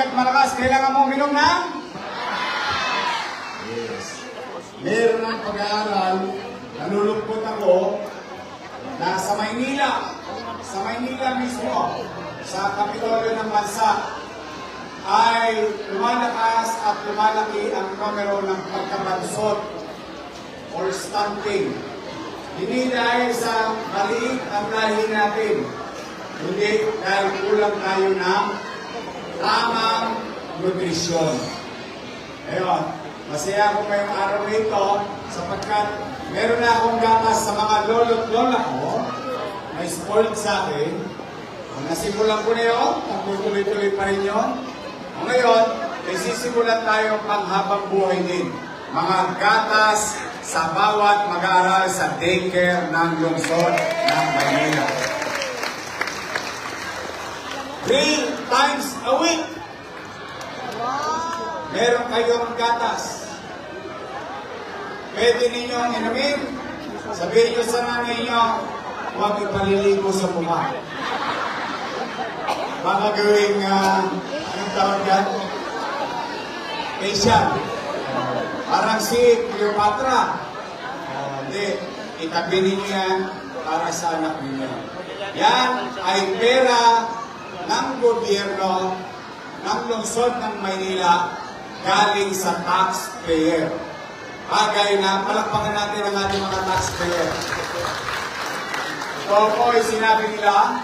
at malakas, kailangan mo uminom ng? Yes. Meron ng pag-aaral, nalulungkot ako, na sa Maynila mismo, sa Kapitolyo ng Bansa, ay lumalakas at lumalaki ang numero ng pagkabansot or stunting. Hindi dahil sa maliit ang lahi natin, kundi dahil kulang tayo ng tamang nutrisyon. Ngayon, masaya ako ngayong araw na ito sapagkat meron na akong gatas sa mga lolo't lola ko na spoiled sa akin. Nasimulan ko na yun, tuloy-tuloy pa rin yun. Ngayon, ay sisimulan tayo panghabang buhay din. Mga gatas sa bawat mag-aaral sa daycare ng lungsod ng Maynila. 3 times a week. Meron kayong gatas. Pwede ninyong inumin. Sabihin nyo sa nanay nyo, huwag ipaliligo sa mukha. Baka gawing, anong tawag yan? Facial. Parang si Cleopatra. Hindi, itabi ninyo yan para sa anak ninyo. Yan ay pera ng gobyerno ng lungsod ng Maynila galing sa taxpayer. Bagay na palakpakan natin ang ating mga taxpayer. So po ay sinabi nila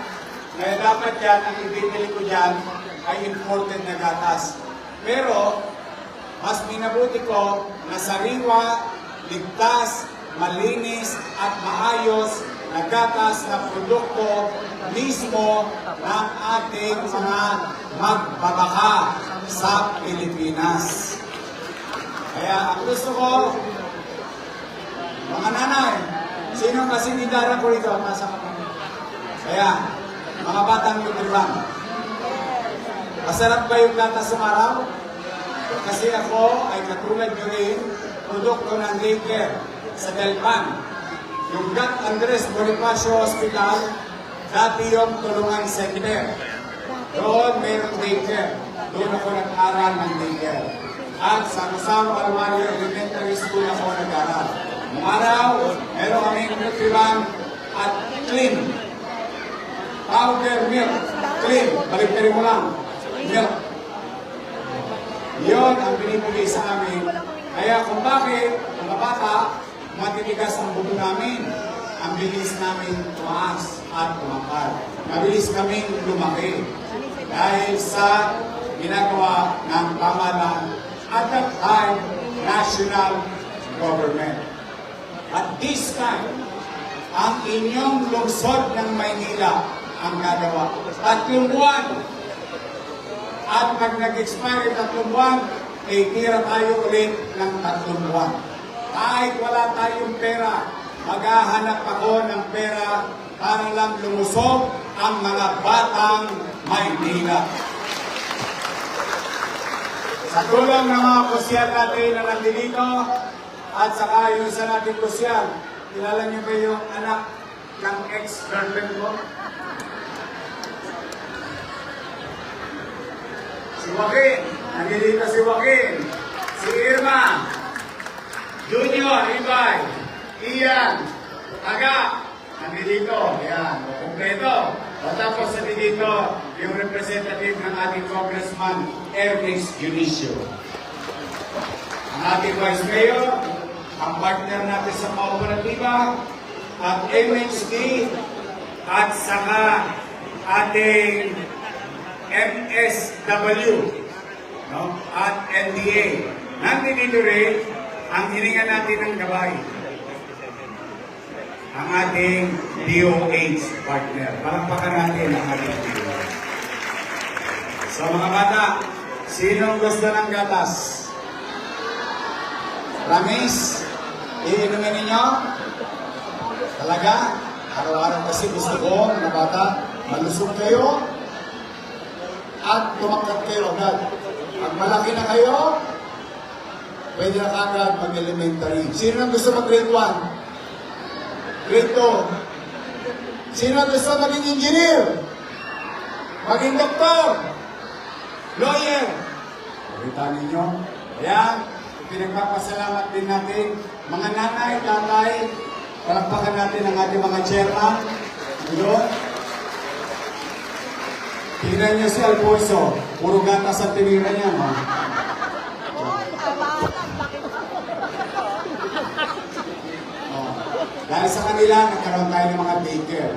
na dapat yan, ang ibibili ko dyan ay imported na gatas. Pero, mas minabuti ko na sariwa, ligtas, malinis at maayos na gatas na produkto mismo ng ating mga magbabaka sa Pilipinas. Kaya ang gusto ko, mga nanay, sino kasi nidara ko rito? Nasa kapatid. Kaya, mga batang yutribang, masarap ba yung gatas sa araw? Kasi ako ay katulad nyo rin, produkto ng daycare sa Delpan. Yung Gat Andres Bonifacio Hospital, dati yung tulungan center. Doon mayroong daycare. Doon ako nag-aral ng daycare. At sa Rosario Almario Elementary School ako nag-aral. Nung araw, meron kaming nutribang at clean. Powder milk. Clean. Balik-tari mo lang. Milk. Yun ang binibigay sa amin. Kaya kung bakit, mga bata, matitigas ang buto namin, ang bilis namin tumaas at tumakal. Mabilis kaming lumaki. Dahil sa ginagawa ng pamahalaan at that time, national government. At this time, ang inyong lungsod ng Maynila ang gagawa. 3 buwan. At pag nag-expire 3 buwan, ay tira tayo ulit ng 3 buwan. Kahit wala tayong pera, maghahanap ako ng pera para lang lumusog ang mga batang Maynila. Sa tulong ng mga kusyal natin na nandito, at saka yung isa natin kusyal, kilala niyo ba yung anak ng ex-girlfriend ko? Si Joaquin, nandito si Joaquin, si Irma, Junior, Ibay, Ian, Aga, nandito, yan, kompleto. O tapos nandito yung representative ng ating Congressman, Ernest Dionisio. Ang ating Vice Mayor, ang partner natin sa kooperatiba, at MHD, at saka ating MSW, no? At NDA. Nandito rin ang hininga natin ng gabay. Ang ating DOH partner. Palakpakan natin ang ating DOH. So mga bata, sinong gusto ng gatas? Ramis, iinumin ninyo? Talaga? Araw-araw kasi gusto ko, mga bata, malusog kayo at tumakot kayo agad. Pag malaki na kayo, pwede na kagad mag-elementary. Sino ang gusto mag-grade 1? Grade 2. Sino ang gusto maging engineer? Maging doktor? Lawyer. Kita ninyo. Ayan, pinagpapasalamat din natin. Mga nanay, tatay, palakpakan natin ang ating mga chairman. Yun. Tingnan niyo si Alfonso. Puro gatas ang tinira niya. No? Oh. Dahil sa kanila, nagkaroon tayo ng mga daycare.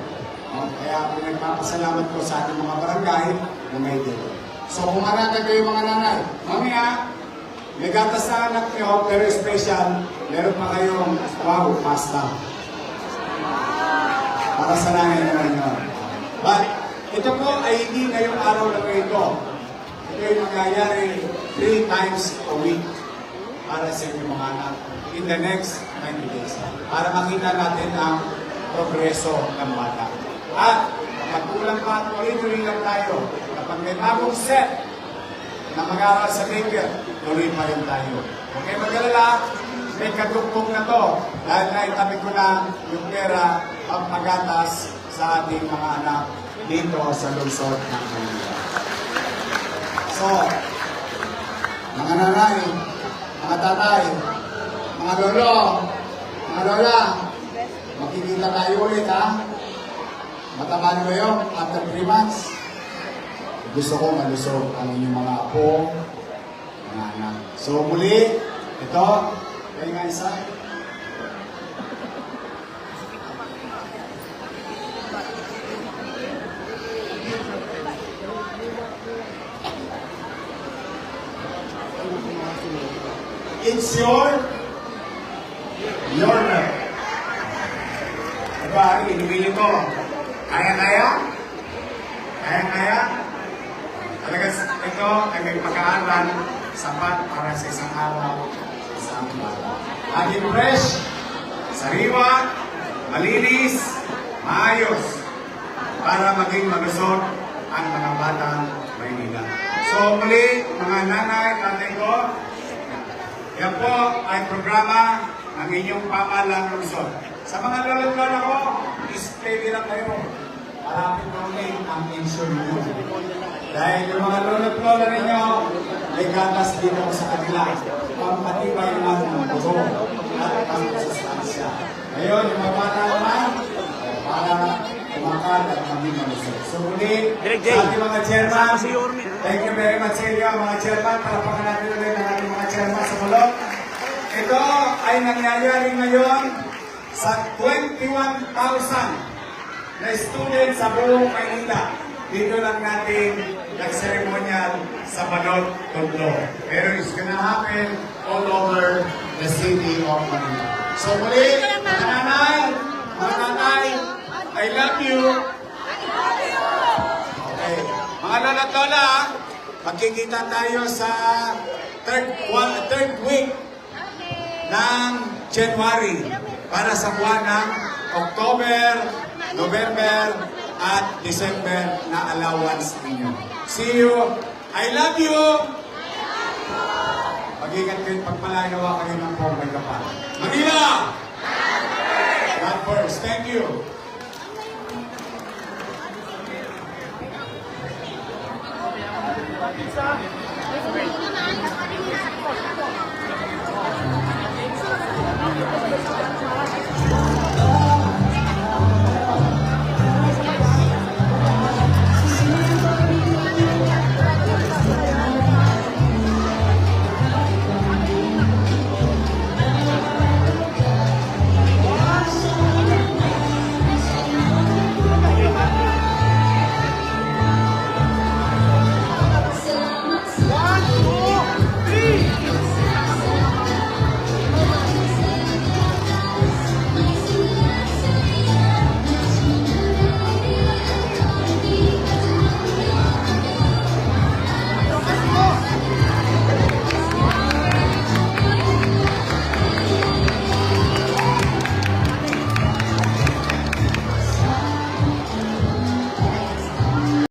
Oh, kaya pinagpapasalamat ko sa ating mga barangay na may daycare. So, kumarata kayo mga nanay. Mamaya, may gatas sa anak niyo, pero special, meron pa kayong wow, pasta. Para sa nanay naman yun. But, ito po ay hindi ngayong araw lang ito. Ito ay mangyayari 3 times a week para sa inyong mga anak in the next 90 days. Para makita natin ang progreso ng bata. At kapag kulang pa, tuloy-tuloy lang tayo. Kapag may bagong set na mag-aaral sa daycare, tuloy pa rin tayo. Okay, mag-alala, may kadugtong na to. Dahil naitabi ko na yung pera pagpagatas sa ating mga anak dito sa lungsod ng Manila. So, mga nanay, mga tatay, mga lolo, mga lola, makikita tayo ulit ha. Mataba na kayo after 3 months. Gusto ko malusog ang inyong mga apo, mga anak. So muli, ito, kayo nga isa. It's your milk. Diba, inibili ko. Kaya-kaya? Kaya-kaya? Talaga ito ay may pagkaaral sapat para sa isang araw, isang bata. Laging fresh, sariwa, malinis, maayos, para maging malusog ang mga batang Maynila. So muli, mga nanay, tatay ko, yan po ay programa ng inyong pamahalang lungsod. Sa mga lolo-lolo ko, steady lang kayo. Malapit na ulit ang pension nyo. Dahil yung mga lolo-lolo ninyo, may gatas dito sa kanila. Pampatibay naman ng dugo at ang sustansya. Ngayon, yung mga bata naman, para kumakan at kami malusog. So muli, sa ating mga chairman, thank you very much sa inyo, mga chairman. Palapakan natin ulit ang ating mga chairman sa bulok. Ito ay nangyayari ngayon sa 21,000 na students sa buong Maynila. Dito lang natin nag-ceremonial sa Balot, Tondo. Pero it's gonna happen all over the city of Manila. So muli, mga nanay, mga tatay, I love you. Okay. Mga lola at lola, magkikita tayo sa third week ng January para sa buwan ng October, November, at December na allowance ninyo. See you. I love you. Mag-ingat kayo, pagpalagawa kayo ng Pong May Kapal. Manila! God first. Thank you.